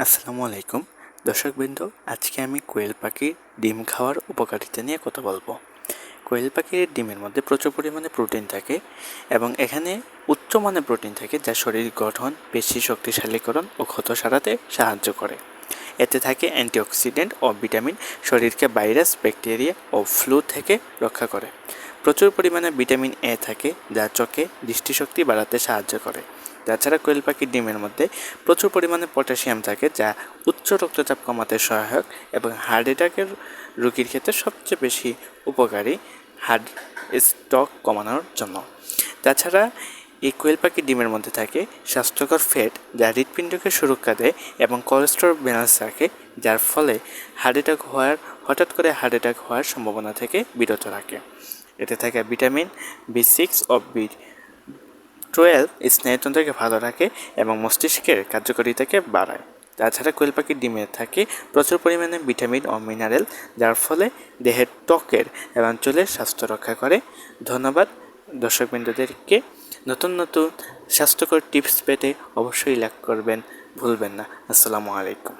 আসসালামু আলাইকুম দর্শকবৃন্দ, আজকে আমি কোয়েল পাখির ডিম খাওয়ার উপকারিতা নিয়ে কথা বলবো। কোয়েল পাখির ডিমের মধ্যে প্রচুর পরিমাণে প্রোটিন থাকে এবং এখানে উচ্চমানের প্রোটিন থাকে যা শরীর গঠন, পেশি শক্তিশালীকরণ ও ক্ষত সারাতে সাহায্য করে। এতে থাকে অ্যান্টিঅক্সিডেন্ট ও ভিটামিন, শরীরকে ভাইরাস, ব্যাকটেরিয়া ও ফ্লু থেকে রক্ষা করে। প্রচুর পরিমাণে ভিটামিন এ থাকে যা চোখে দৃষ্টিশক্তি বাড়াতে সাহায্য করে। তাছাড়া কোয়েল পাখির ডিমের মধ্যে প্রচুর পরিমাণে পটাশিয়াম থাকে যা উচ্চ রক্তচাপ কমাতে সহায়ক এবং হার্ট অ্যাটাকের রোগীর ক্ষেত্রে সবচেয়ে বেশি উপকারী, হার্ট স্ট্রোক কমানোর জন্য। তাছাড়া এই কোয়েল পাখির ডিমের মধ্যে থাকে স্বাস্থ্যকর ফ্যাট যা হৃৎপিণ্ডকে সুরক্ষা দেয় এবং কোলেস্টেরল ব্যালেন্স রাখে, যার ফলে হঠাৎ করে হার্ট অ্যাটাক হওয়ার সম্ভাবনা থেকে বিরত রাখে। এতে থাকে ভিটামিন B6 ও B12 স্নায়ুতন্ত্রকে ভালো রাখে এবং মস্তিষ্কের কার্যকারিতাকে বাড়ায়। তাছাড়া কোয়েল পাখির ডিমে থাকে প্রচুর পরিমাণে ভিটামিন ও মিনারেল, যার ফলে দেহের ত্বকের এবং চুলের স্বাস্থ্য রক্ষা করে। ধন্যবাদ দর্শকবৃন্দদেরকে। নতুন নতুন স্বাস্থ্যকর টিপস পেতে অবশ্যই লাইক করবেন, ভুলবেন না। আসসালামু আলাইকুম।